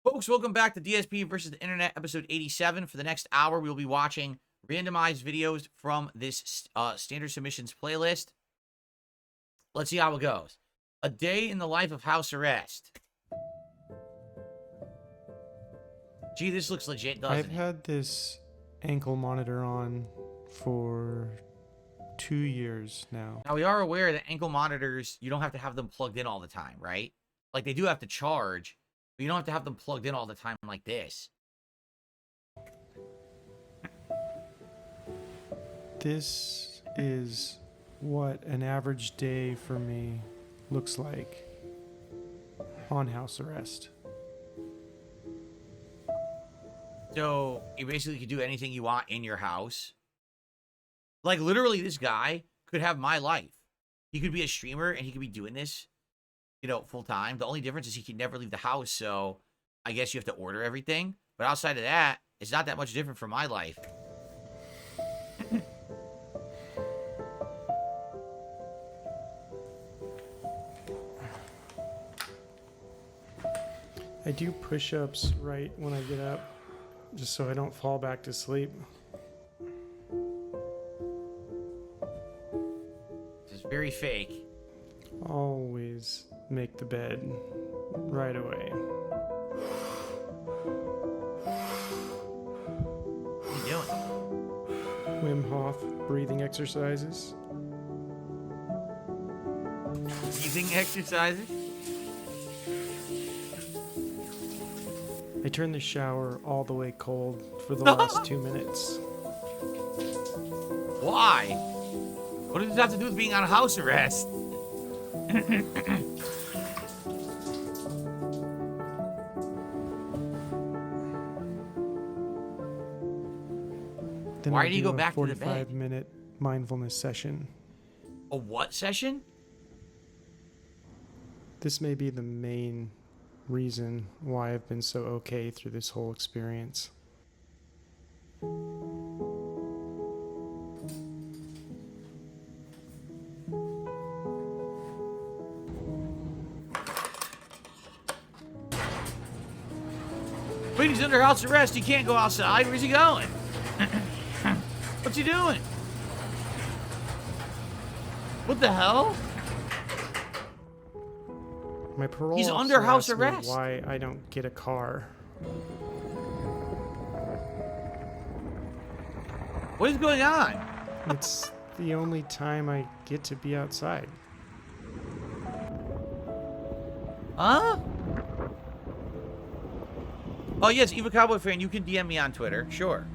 Folks, welcome back to DSP versus the Internet, episode 87. For the next hour, we'll be watching randomized videos from this standard submissions playlist. Let's see how it goes. A day in the life of house arrest. Gee, this looks legit, doesn't it? I've had this ankle monitor on for 2 years now. Now, we are aware that ankle monitors, you don't have to have them plugged in all the time, right? Like, they do have to charge, but you don't have to have them plugged in all the time like this. This is what an average day for me looks like on house arrest. So, you basically can do anything you want in your house. Like, literally, this guy could have my life. He could be a streamer, and he could be doing this, you know, full time. The only difference is he can never leave the house, so I guess you have to order everything. But outside of that, it's not that much different from my life. I do push-ups right when I get up, just so I don't fall back to sleep. It's very fake. Always make the bed right away. What are you doing? Wim Hof breathing exercises. Breathing exercises? I turned the shower all the way cold for the last 2 minutes. Why? What does this have to do with being on house arrest? Then Why I do you do go back to the a bed? 45-minute mindfulness session. A what session? This may be the main reason why I've been so okay through this whole experience. Wait, he's under house arrest. He can't go outside. Where's he going? What's he doing? What the hell? My parole He's officer under house asked me arrest. why I don't get a car. What is going on? It's the only time I get to be outside. Huh? Oh, yes, Eva Cowboy fan, you can DM me on Twitter. Sure.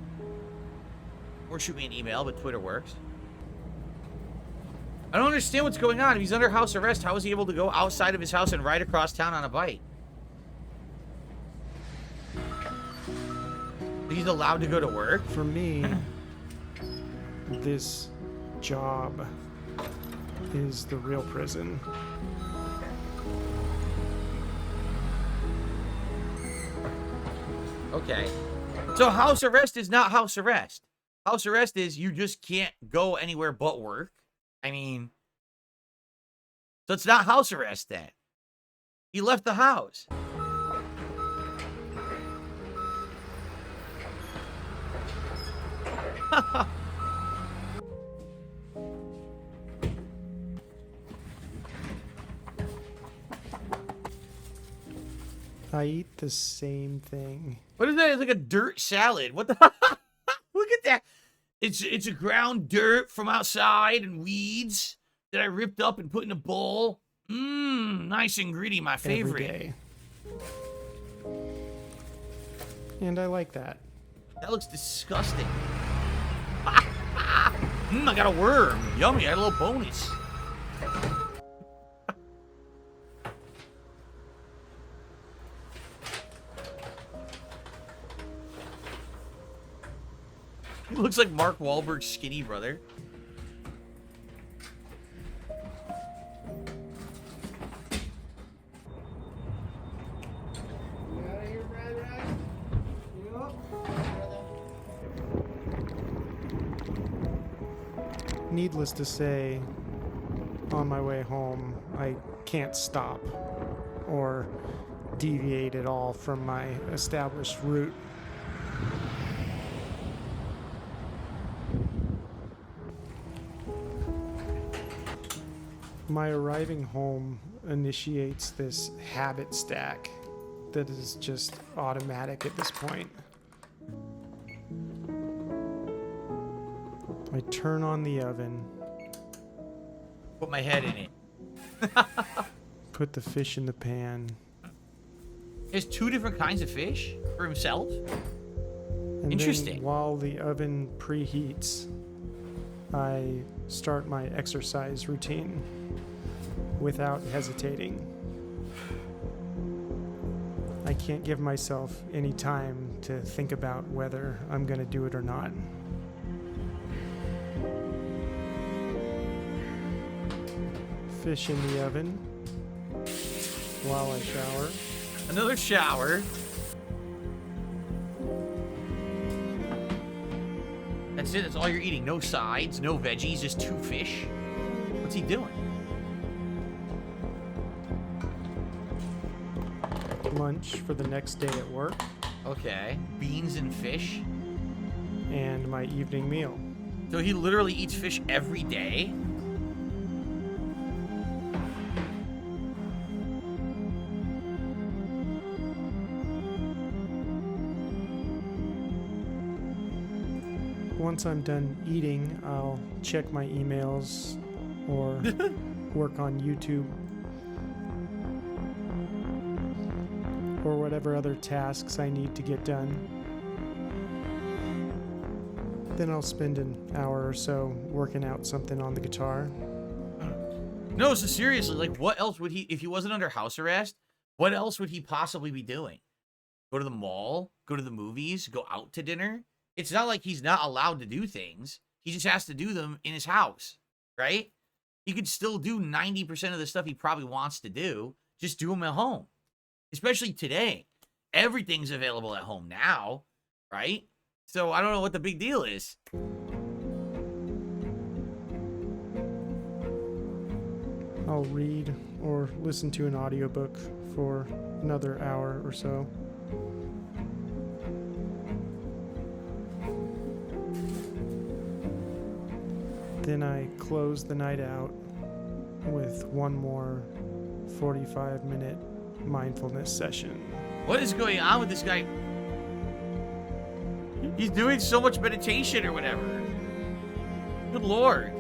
Or shoot me an email, but Twitter works. I don't understand what's going on. If he's under house arrest, how is he able to go outside of his house and ride across town on a bike? He's allowed to go to work? For me, this job is the real prison. Okay. So house arrest is not house arrest. House arrest is you just can't go anywhere but work. I mean, so it's not house arrest then. He left the house. I eat the same thing. What is that? It's like a dirt salad. What the? Look at that. It's a ground dirt from outside and weeds that I ripped up and put in a bowl. Mmm, nice and gritty, my favorite. Every day. And I like that. That looks disgusting. I got a worm. Yummy, I got a little bonus. He looks like Mark Wahlberg's skinny brother. Needless to say, on my way home, I can't stop or deviate at all from my established route. My arriving home initiates this habit stack that is just automatic at this point. I turn on the oven, Put my head in it. put the fish in the pan, There's 2 different kinds of fish for himself. and Interesting. then while the oven preheats, I start my exercise routine without hesitating. I can't give myself any time to think about whether I'm going to do it or not. Fish in the oven while I shower. Another shower. That's it. That's all you're eating. No sides, no veggies, just 2 fish. What's he doing? Lunch for the next day at work, Okay. Beans and fish. and my evening meal. So he literally eats fish every day? Once I'm done eating, I'll check my emails or work on YouTube or whatever other tasks I need to get done. Then I'll spend an hour or so working out something on the guitar. No, so seriously, like, what else would he, if he wasn't under house arrest, what else would he possibly be doing? Go to the mall? Go to the movies? Go out to dinner? It's not like he's not allowed to do things. He just has to do them in his house, right? He could still do 90% of the stuff he probably wants to do. Just do them at home. Especially today. Everything's available at home now, right? So I don't know what the big deal is. I'll read or listen to an audiobook for another hour or so. Then I close the night out with one more 45-minute mindfulness session. What is going on with this guy? He's doing so much meditation or whatever. Good Lord.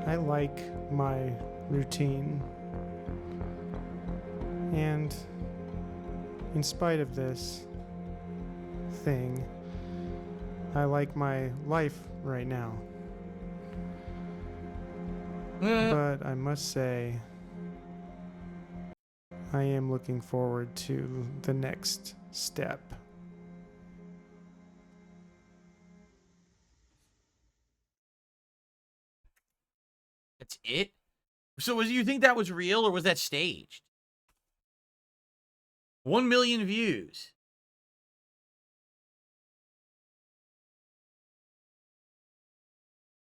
I like my routine. And in spite of this thing, I like my life right now. But I must say, I am looking forward to the next step. That's it? So do you think that was real or was that staged? 1 million views.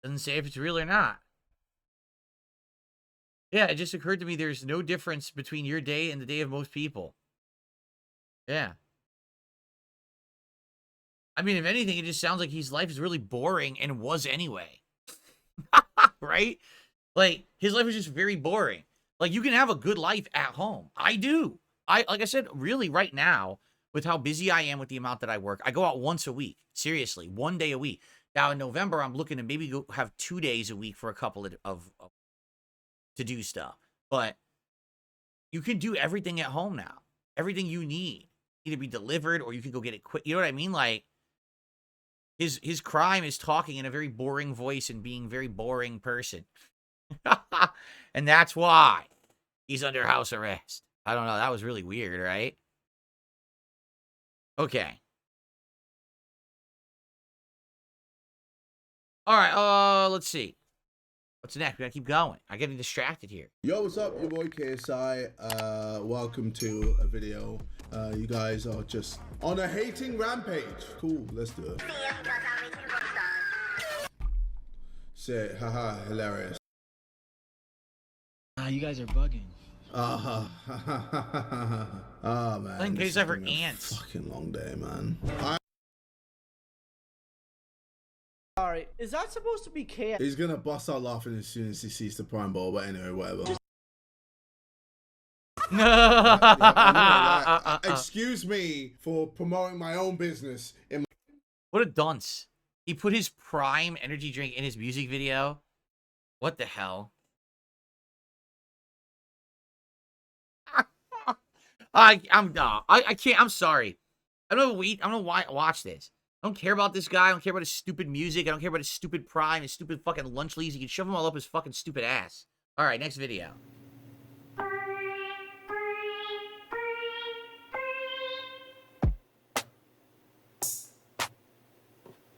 Doesn't say if it's real or not. Yeah, it just occurred to me there's no difference between your day and the day of most people. Yeah. I mean, if anything, it just sounds like his life is really boring and was anyway. Right? Like, his life is just very boring. Like, you can have a good life at home. I do. Like I said, really right now, with how busy I am with the amount that I work, I go out once a week. Seriously, 1 day a week. Now, in November, I'm looking to maybe go have 2 days a week for a couple of to do stuff. But you can do everything at home now. Everything you need. Either be delivered or you can go get it quick. You know what I mean? Like, his crime is talking in a very boring voice and being a very boring person. And that's why he's under house arrest. I don't know. That was really weird, right? Okay. All right. Let's see. What's next? We gotta keep going. I'm getting distracted here. Yo, what's up? Your boy KSI. Welcome to a video. You guys are just on a hating rampage. Cool, let's do it. Say, haha, hilarious. You guys are bugging. Oh man. Playing this KSI for has been a ants. Fucking long day, man. Sorry, is that supposed to be K? He's gonna bust out laughing as soon as he sees the Prime Ball, but anyway, whatever. Excuse me for promoting my own business. What a dunce. He put his Prime energy drink in his music video. What the hell? I can't. I'm sorry. I don't know why I watch this. I don't care about this guy. I don't care about his stupid music. I don't care about his stupid Prime, his stupid fucking lunch leaves. He can shove them all up his fucking stupid ass. All right, next video.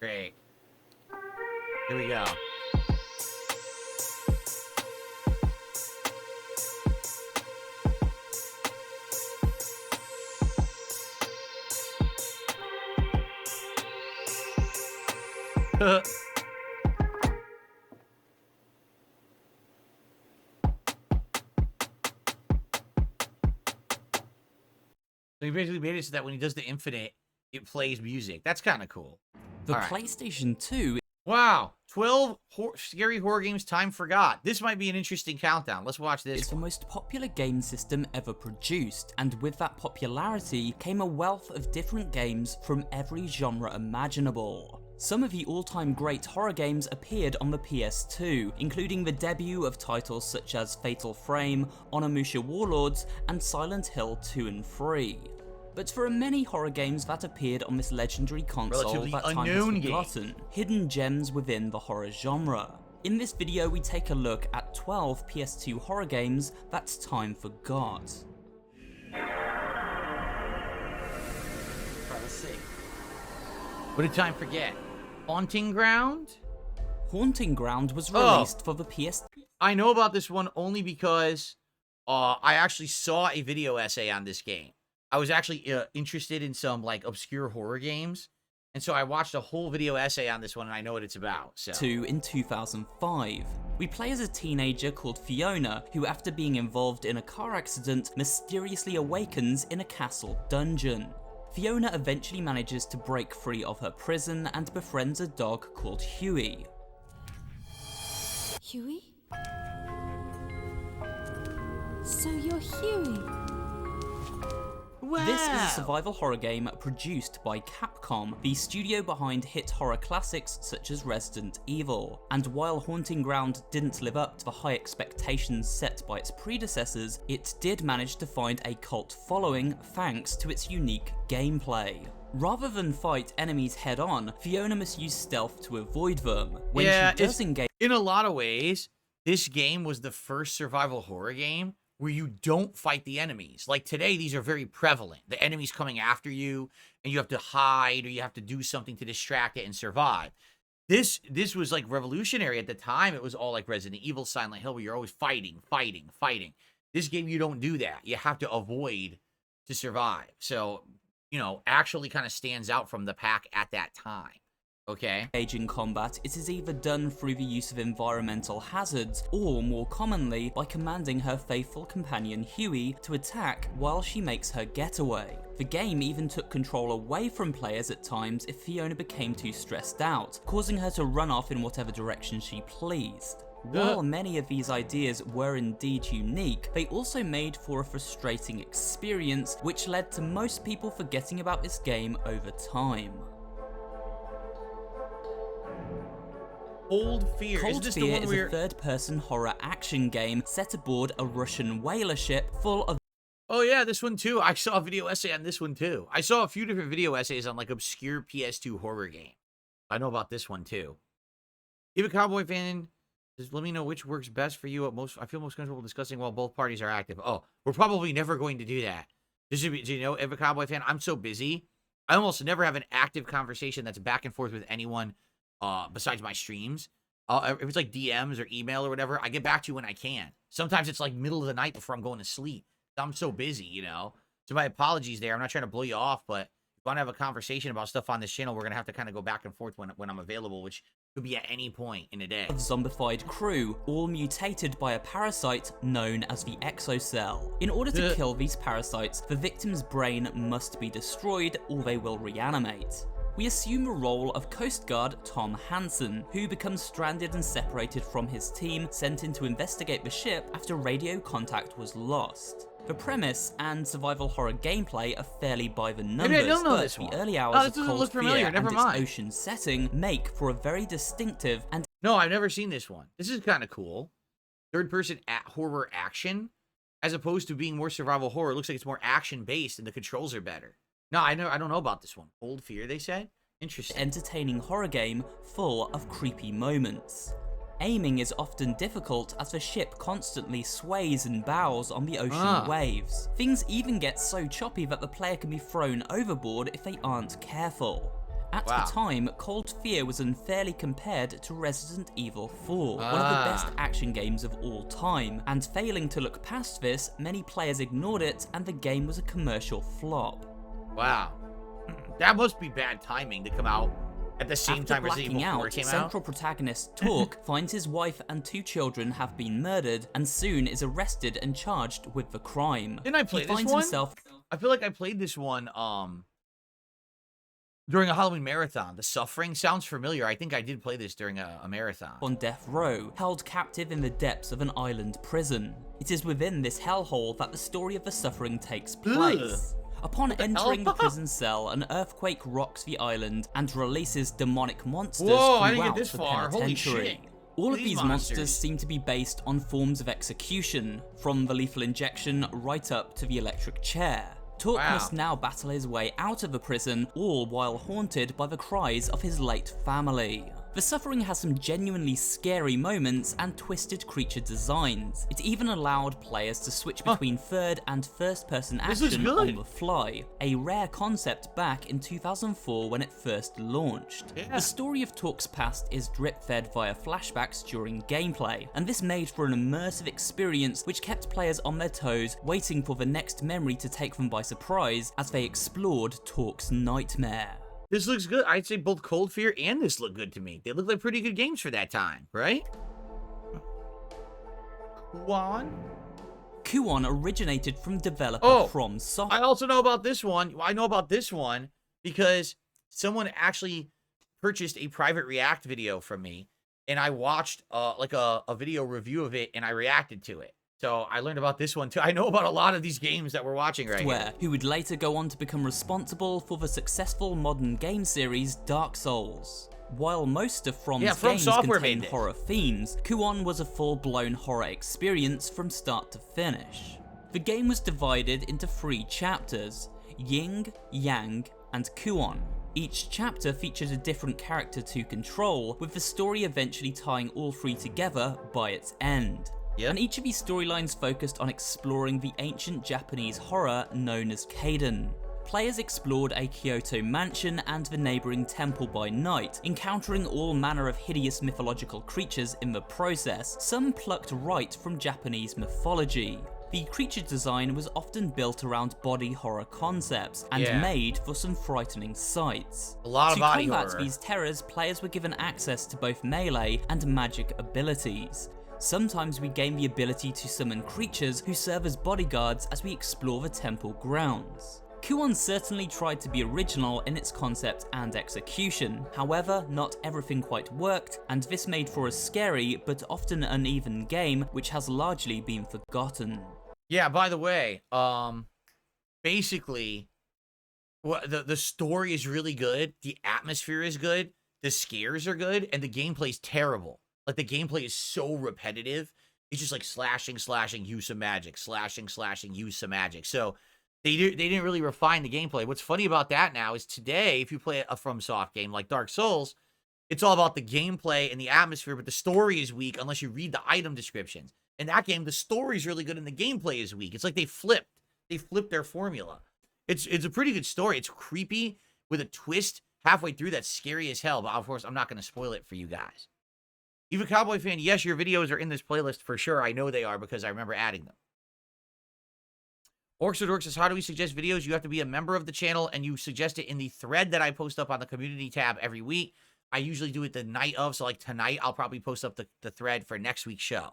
Great. Here we go. So he basically made it so that when he does the infinite, it plays music. That's kind of cool. The All right. PlayStation 2 Wow, 12 scary horror games time forgot. This might be an interesting countdown. Let's watch this. is the most popular game system ever produced, and with that popularity came a wealth of different games from every genre imaginable. Some of the all-time great horror games appeared on the PS2, including the debut of titles such as Fatal Frame, Onimusha Warlords, and Silent Hill 2 and 3. But there are many horror games that appeared on this legendary console Relatively that time has unknown game. forgotten, hidden gems within the horror genre. In this video we take a look at 12 PS2 horror games that time forgot. Let's see. What did time forget? Haunting Ground? Haunting Ground was Oh. released for the PS2. I know about this one only because I actually saw a video essay on this game. I was actually interested in some like obscure horror games, and so I watched a whole video essay on this one, and I know what it's about. So in 2005. We play as a teenager called Fiona, who after being involved in a car accident, mysteriously awakens in a castle dungeon. Fiona eventually manages to break free of her prison and befriends a dog called Huey. Huey? So you're Huey? wow. This is a survival horror game produced by Capcom, the studio behind hit horror classics such as Resident Evil. And while Haunting Ground didn't live up to the high expectations set by its predecessors, it did manage to find a cult following thanks to its unique gameplay. Rather than fight enemies head on, Fiona must use stealth to avoid them. When she does engage, in a lot of ways, this game was the first survival horror game where you don't fight the enemies. Like today, these are very prevalent. The enemy's coming after you, and you have to hide or you have to do something to distract it and survive. This was like revolutionary at the time. It was all like Resident Evil, Silent Hill, where you're always fighting. This game, you don't do that. You have to avoid to survive. So, you know, actually kind of stands out from the pack at that time. Okay. in combat, it is either done through the use of environmental hazards, or more commonly, by commanding her faithful companion Huey to attack while she makes her getaway. The game even took control away from players at times if Fiona became too stressed out, causing her to run off in whatever direction she pleased. While many of these ideas were indeed unique, they also made for a frustrating experience, which led to most people forgetting about this game over time. Cold Fear. Cold Isn't this Fear the one is where... a third-person horror action game set aboard a Russian whaler ship full of... Oh yeah, this one too. I saw a video essay on this one too. I saw a few different video essays on like obscure PS2 horror game. I know about this one too. If a Cowboy fan, just let me know which works best for you. I feel most comfortable discussing while both parties are active. Oh, we're probably never going to do that. Do you know, if a Cowboy fan, I'm so busy. I almost never have an active conversation that's back and forth with anyone besides my streams. if it's like DMs or email or whatever, I get back to you when I can. Sometimes it's like middle of the night before I'm going to sleep. I'm so busy, you know. So my apologies there. I'm not trying to blow you off, but if you want to have a conversation about stuff on this channel, we're gonna have to kind of go back and forth when I'm available, which could be at any point in a day. Of zombified crew, all mutated by a parasite known as the exocell. In order to kill these parasites, the victim's brain must be destroyed or they will reanimate. We assume the role of Coast Guard Tom Hansen, who becomes stranded and separated from his team, sent in to investigate the ship after radio contact was lost. The premise and survival horror gameplay are fairly by the numbers, Maybe I don't know but this the one. early hours Oh, of this doesn't Cold look Fear familiar. and Never its mind. ocean setting make for a very distinctive and No, I've never seen this one. This is kind of cool. Third-person horror action, as opposed to being more survival horror. It looks like it's more action-based and the controls are better. No, I don't know about this one. Cold Fear, they said? Interesting. entertaining horror game full of creepy moments. Aiming is often difficult as the ship constantly sways and bows on the ocean waves. Things even get so choppy that the player can be thrown overboard if they aren't careful. At the time, Cold Fear was unfairly compared to Resident Evil 4, one of the best action games of all time, and failing to look past this, many players ignored it and the game was a commercial flop. Wow. That must be bad timing to come out at the same After time Resident blacking Evil 4 out, came out. central protagonist Torque finds his wife and 2 children have been murdered and soon is arrested and charged with the crime. Didn't I play he this finds one? himself I feel like I played this one during a Halloween marathon. The Suffering sounds familiar. I think I did play this during a marathon. on death row, held captive in the depths of an island prison. It is within this hellhole that the story of the Suffering takes place. Upon entering the prison cell, an earthquake rocks the island and releases demonic monsters Whoa, I didn't throughout get this the far. Holy penitentiary. shit. All of These these monsters. monsters seem to be based on forms of execution, from the lethal injection right up to the electric chair. Torque Wow. must now battle his way out of the prison, all while haunted by the cries of his late family. The Suffering has some genuinely scary moments and twisted creature designs. It even allowed players to switch between third and first person This looks action good. on the fly, a rare concept back in 2004 when it first launched. Yeah. The story of Torque's past is drip-fed via flashbacks during gameplay, and this made for an immersive experience which kept players on their toes, waiting for the next memory to take them by surprise as they explored Torque's nightmare. This looks good. I'd say both Cold Fear and this look good to me. They look like pretty good games for that time, right? Kuon originated from developer From I Software. also know about this one. I know about this one because someone actually purchased a private React video from me, and I watched like a video review of it, and I reacted to it. So I learned about this one too. I know about a lot of these games that we're watching right here. Who would later go on to become responsible for the successful modern game series Dark Souls. While most of From's Yeah, From games Software contain made this. horror themes, Kuon was a full-blown horror experience from start to finish. The game was divided into 3 chapters, Ying, Yang, and Kuon. Each chapter featured a different character to control, with the story eventually tying all 3 together by its end. Yep. And each of these storylines focused on exploring the ancient Japanese horror known as Kaiden. Players explored a Kyoto mansion and the neighbouring temple by night, encountering all manner of hideous mythological creatures in the process, some plucked right from Japanese mythology. The creature design was often built around body horror concepts, and Yeah. made for some frightening sights. A lot of body To combat horror. these terrors, players were given access to both melee and magic abilities. Sometimes we gain the ability to summon creatures who serve as bodyguards as we explore the temple grounds. Kuon certainly tried to be original in its concept and execution, however, not everything quite worked, and this made for a scary but often uneven game which has largely been forgotten. Yeah, by the way, basically, the story is really good, the atmosphere is good, the scares are good, and the gameplay's terrible. Like, the gameplay is so repetitive. It's just like slashing, use some magic, slashing, use some magic. So they didn't really refine the gameplay. What's funny about that now is today, if you play a FromSoft game like Dark Souls, it's all about the gameplay and the atmosphere, but the story is weak unless you read the item descriptions. In that game, the story's really good and the gameplay is weak. It's like they flipped their formula. It's a pretty good story. It's creepy with a twist halfway through that's scary as hell, but of course, I'm not going to spoil it for you guys. Even Cowboy Fan, yes, your videos are in this playlist for sure. I know they are because I remember adding them. Orcs or Dorks says, how do we suggest videos? You have to be a member of the channel, and you suggest it in the thread that I post up on the community tab every week. I usually do it the night of, so like tonight, I'll probably post up the thread for next week's show.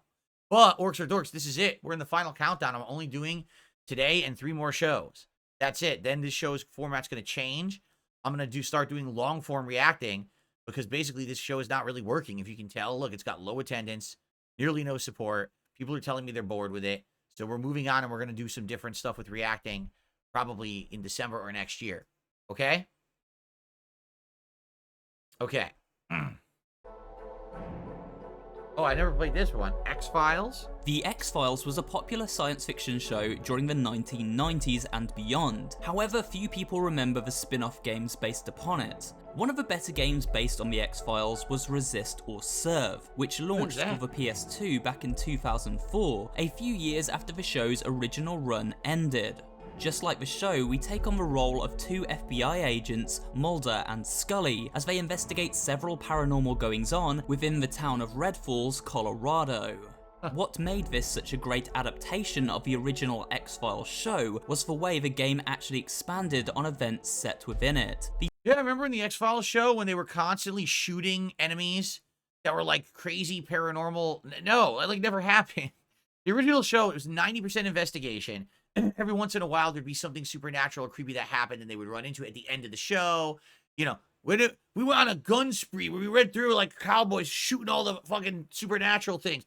But Orcs or Dorks, this is it. We're in the final countdown. I'm only doing today and 3 more shows. That's it. Then this show's format's going to change. I'm going to start doing long form reacting because basically this show is not really working. If you can tell, look, it's got low attendance, nearly no support. People are telling me they're bored with it. So we're moving on, and we're going to do some different stuff with reacting probably in December or next year. Okay? Okay. Oh, I never played this one. X-Files? The X-Files was a popular science fiction show during the 1990s and beyond. However, few people remember the spin-off games based upon it. One of the better games based on the X-Files was Resist or Serve, which launched for the PS2 back in 2004, a few years after the show's original run ended. Just like the show, we take on the role of 2 FBI agents, Mulder and Scully, as they investigate several paranormal goings-on within the town of Red Falls, Colorado. What made this such a great adaptation of the original X-Files show was the way the game actually expanded on events set within it. Yeah, remember in the X-Files show when they were constantly shooting enemies that were like crazy paranormal? No, that like never happened. The original show, it was 90% investigation. Every once in a while, there'd be something supernatural or creepy that happened, and they would run into it at the end of the show. You know, we went on a gun spree where we read through like cowboys shooting all the fucking supernatural things.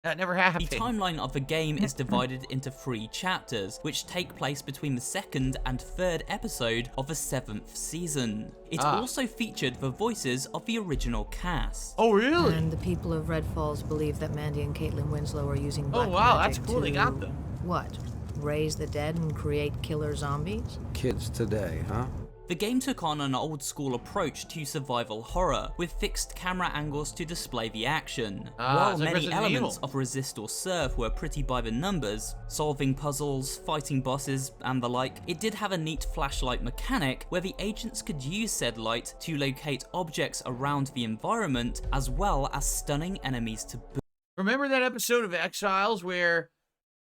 That never happened. The timeline of the game is divided into 3 chapters, which take place between the 2nd and 3rd episode of the 7th season. It also featured the voices of the original cast. Oh, really? And the people of Red Falls believe that Mandy and Caitlin Winslow are using black that's magic cool. They got them. What? Raise the dead and create killer zombies? Kids today, huh? The game took on an old-school approach to survival horror, with fixed camera angles to display the action. While like many Resident elements Evil. of Resist or Serve were pretty by the numbers, solving puzzles, fighting bosses, and the like, it did have a neat flashlight mechanic where the agents could use said light to locate objects around the environment, as well as stunning enemies to boot. Remember that episode of X-Files where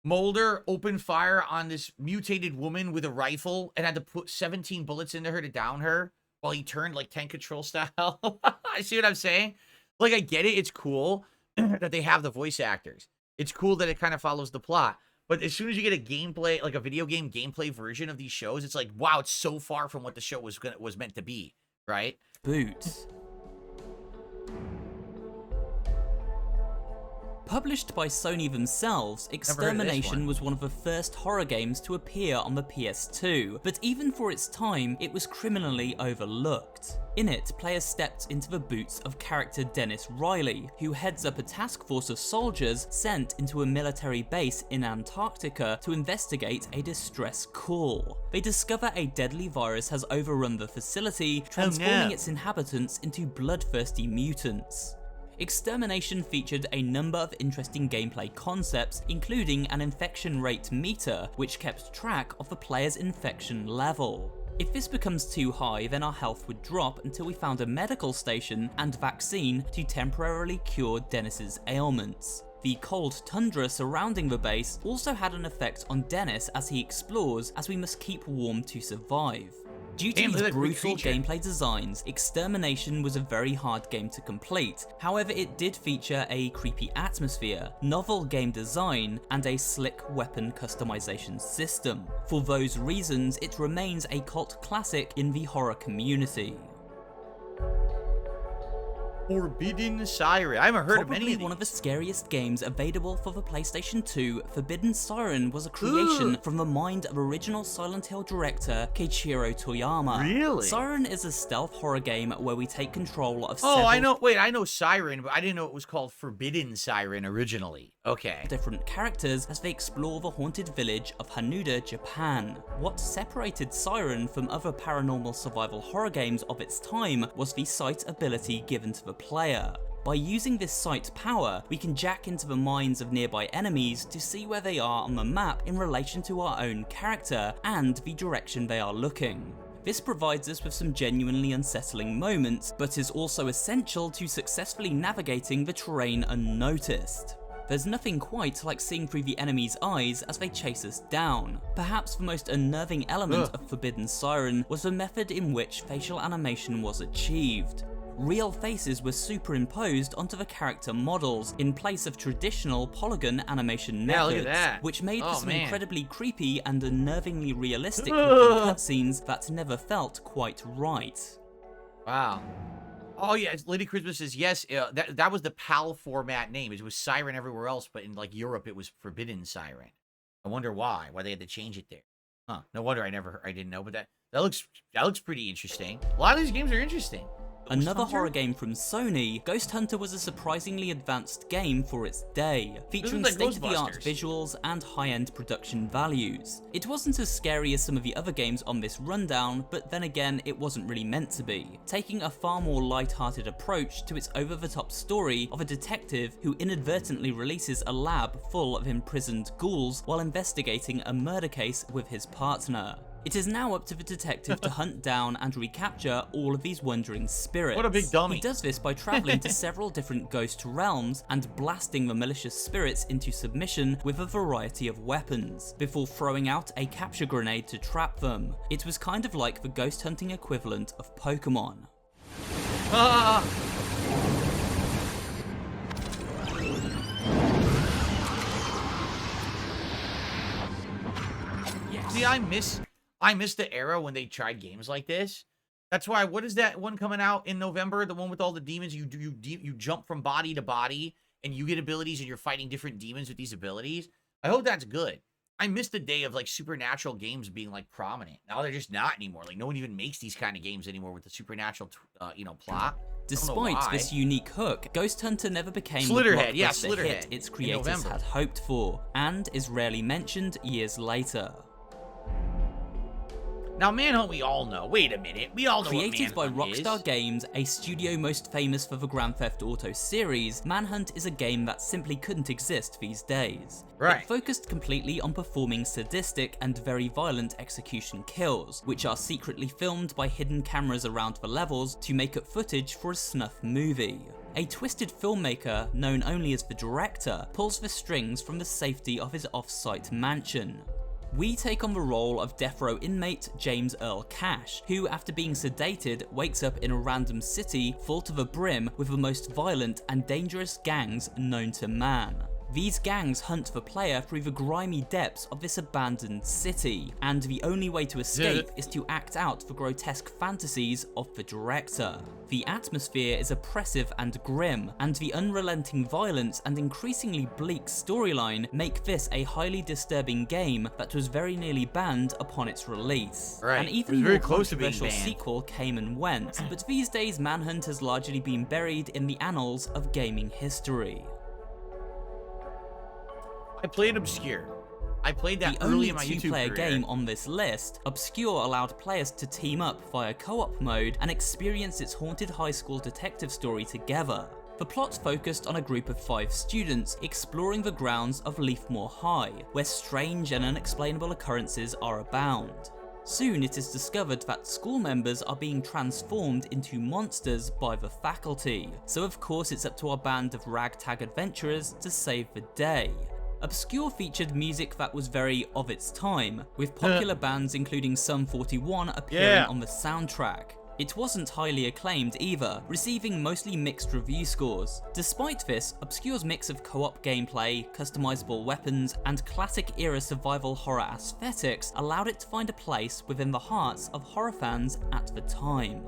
Mulder opened fire on this mutated woman with a rifle and had to put 17 bullets into her to down her while he turned like tank control style? I see what I'm saying? Like, I get it. It's cool that they have the voice actors. It's cool that it kind of follows the plot. But as soon as you get a gameplay, like a video game gameplay version of these shows, it's like, wow, it's so far from what the show was meant to be, right? Boot. Published by Sony themselves, Extermination was one of the first horror games to appear on the PS2, but even for its time, it was criminally overlooked. In it, players stepped into the boots of character Dennis Riley, who heads up a task force of soldiers sent into a military base in Antarctica to investigate a distress call. They discover a deadly virus has overrun the facility, transforming its inhabitants into bloodthirsty mutants. Extermination featured a number of interesting gameplay concepts, including an infection rate meter, which kept track of the player's infection level. If this becomes too high, then our health would drop until we found a medical station and vaccine to temporarily cure Dennis's ailments. The cold tundra surrounding the base also had an effect on Dennis as he explores, as we must keep warm to survive. Due to these brutal gameplay designs, Extermination was a very hard game to complete. However, it did feature a creepy atmosphere, novel game design, and a slick weapon customization system. For those reasons, it remains a cult classic in the horror community. Forbidden Siren. I haven't heard of any of these. One of the scariest games available for the PlayStation 2, Forbidden Siren was a creation from the mind of original Silent Hill director Keiichiro Toyama. Really? Siren is a stealth horror game where we take control of I know Siren, but I didn't know it was called Forbidden Siren originally. Okay. Different characters as they explore the haunted village of Hanuda, Japan. What separated Siren from other paranormal survival horror games of its time was the sight ability given to the player. By using this sight power, we can jack into the minds of nearby enemies to see where they are on the map in relation to our own character and the direction they are looking. This provides us with some genuinely unsettling moments, but is also essential to successfully navigating the terrain unnoticed. There's nothing quite like seeing through the enemy's eyes as they chase us down. Perhaps the most unnerving element of Forbidden Siren was the method in which facial animation was achieved. Real faces were superimposed onto the character models in place of traditional polygon animation methods, which made for some incredibly creepy and unnervingly realistic looking cutscenes that never felt quite right. Wow. Oh yeah, Lady Christmas says yes. That was the PAL format name. It was Siren everywhere else, but in like Europe it was Forbidden Siren. I wonder why they had to change it there. Huh? No wonder I didn't know. But that looks pretty interesting. A lot of these games are interesting. Another horror game from Sony, Ghost Hunter was a surprisingly advanced game for its day, featuring state-of-the-art visuals and high-end production values. It wasn't as scary as some of the other games on this rundown, but then again it wasn't really meant to be, taking a far more light-hearted approach to its over-the-top story of a detective who inadvertently releases a lab full of imprisoned ghouls while investigating a murder case with his partner. It is now up to the detective to hunt down and recapture all of these wandering spirits. What a big dummy. He does this by traveling to several different ghost realms and blasting the malicious spirits into submission with a variety of weapons, before throwing out a capture grenade to trap them. It was kind of like the ghost hunting equivalent of Pokemon. Ah! See, I miss the era when they tried games like this. That's why, what is that one coming out in November? The one with all the demons, you jump from body to body and you get abilities and you're fighting different demons with these abilities. I hope that's good. I miss the day of like supernatural games being like prominent. Now they're just not anymore. Like no one even makes these kind of games anymore with the supernatural, plot. Despite this unique hook, Ghost Hunter never became the Slitterhead hit its creators had hoped for, and is rarely mentioned years later. Now, Manhunt, we all know. Wait a minute. We all know Created by what Manhunt Rockstar is. Games, a studio most famous for the Grand Theft Auto series, Manhunt is a game that simply couldn't exist these days. Right. It focused completely on performing sadistic and very violent execution kills, which are secretly filmed by hidden cameras around the levels to make up footage for a snuff movie. A twisted filmmaker, known only as the director, pulls the strings from the safety of his off-site mansion. We take on the role of death row inmate James Earl Cash, who after being sedated wakes up in a random city full to the brim with the most violent and dangerous gangs known to man. These gangs hunt the player through the grimy depths of this abandoned city, and the only way to escape is to act out the grotesque fantasies of the director. The atmosphere is oppressive and grim, and the unrelenting violence and increasingly bleak storyline make this a highly disturbing game that was very nearly banned upon its release. Right. An even more controversial sequel came and went, but these days Manhunt has largely been buried in the annals of gaming history. I played Obscure. I played that early in my YouTube career. The only two-player game on this list, Obscure allowed players to team up via co-op mode and experience its haunted high school detective story together. The plot focused on a group of 5 students exploring the grounds of Leafmore High, where strange and unexplainable occurrences are abound. Soon it is discovered that school members are being transformed into monsters by the faculty, so of course it's up to our band of ragtag adventurers to save the day. Obscure featured music that was very of its time, with popular bands including Sum 41 appearing on the soundtrack. It wasn't highly acclaimed either, receiving mostly mixed review scores. Despite this, Obscure's mix of co-op gameplay, customizable weapons, and classic-era survival horror aesthetics allowed it to find a place within the hearts of horror fans at the time.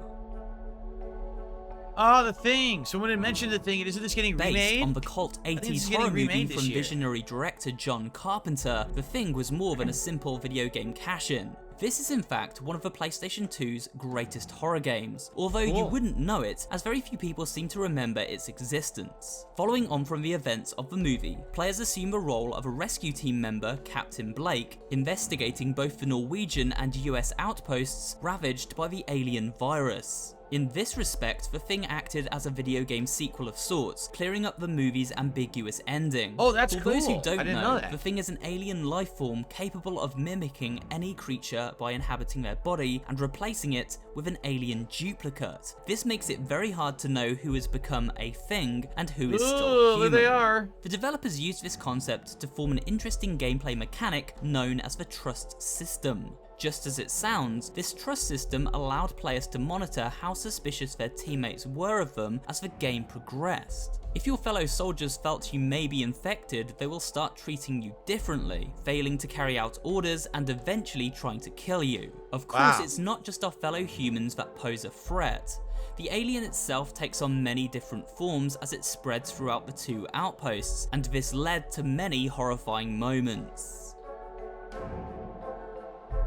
Oh, The Thing. Someone had mentioned The Thing. Isn't this getting remade? Based on the cult 80s horror movie from visionary director John Carpenter, The Thing was more than a simple video game cash-in. This is in fact one of the PlayStation 2's greatest horror games, although you wouldn't know it, as very few people seem to remember its existence. Following on from the events of the movie, players assume the role of a rescue team member, Captain Blake, investigating both the Norwegian and US outposts ravaged by the alien virus. In this respect, the thing acted as a video game sequel of sorts, clearing up the movie's ambiguous ending. Oh, that's For cool. those who don't I didn't know, know that. the thing is an alien life form capable of mimicking any creature by inhabiting their body and replacing it with an alien duplicate. This makes it very hard to know who has become a thing and who is still Ooh, human. there they are. The developers used this concept to form an interesting gameplay mechanic known as the trust system. Just as it sounds, this trust system allowed players to monitor how suspicious their teammates were of them as the game progressed. If your fellow soldiers felt you may be infected, they will start treating you differently, failing to carry out orders and eventually trying to kill you. Of course, Wow. it's not just our fellow humans that pose a threat. The alien itself takes on many different forms as it spreads throughout the two outposts, and this led to many horrifying moments.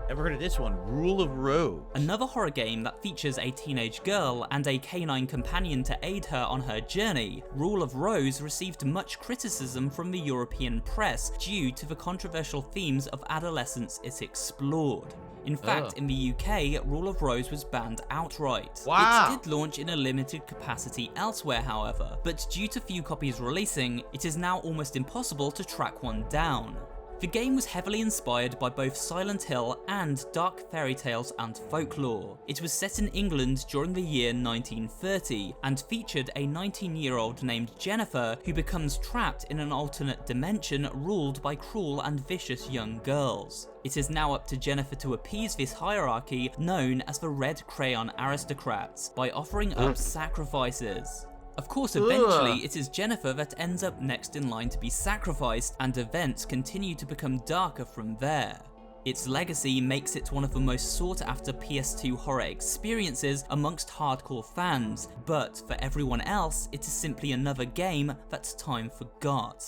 Never heard of this one. Rule of Rogue. Another horror game that features a teenage girl and a canine companion to aid her on her journey, Rule of Rose received much criticism from the European press due to the controversial themes of adolescence it explored. In fact, in the UK, Rule of Rose was banned outright. Wow. It did launch in a limited capacity elsewhere, however, but due to few copies releasing, it is now almost impossible to track one down. The game was heavily inspired by both Silent Hill and dark fairy tales and folklore. It was set in England during the year 1930 and featured a 19-year-old named Jennifer who becomes trapped in an alternate dimension ruled by cruel and vicious young girls. It is now up to Jennifer to appease this hierarchy known as the Red Crayon Aristocrats by offering up sacrifices. Of course, eventually it is Jennifer that ends up next in line to be sacrificed, and events continue to become darker from there. Its legacy makes it one of the most sought after PS2 horror experiences amongst hardcore fans, but for everyone else, it is simply another game that time forgot.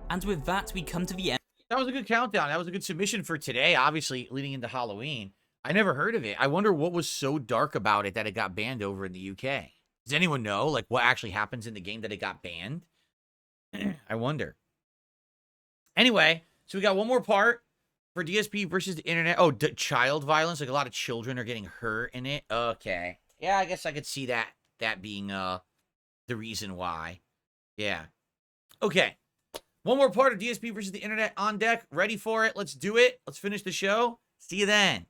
And with that, we come to the end. That was a good countdown. That was a good submission for today, obviously leading into Halloween. I never heard of it. I wonder what was so dark about it that it got banned over in the UK. Does anyone know, like, what actually happens in the game that it got banned? I wonder. Anyway, so we got one more part for DSP versus the internet. Oh, child violence. Like, a lot of children are getting hurt in it. Okay. Yeah, I guess I could see that being the reason why. Yeah. Okay. One more part of DSP versus the internet on deck. Ready for it. Let's do it. Let's finish the show. See you then.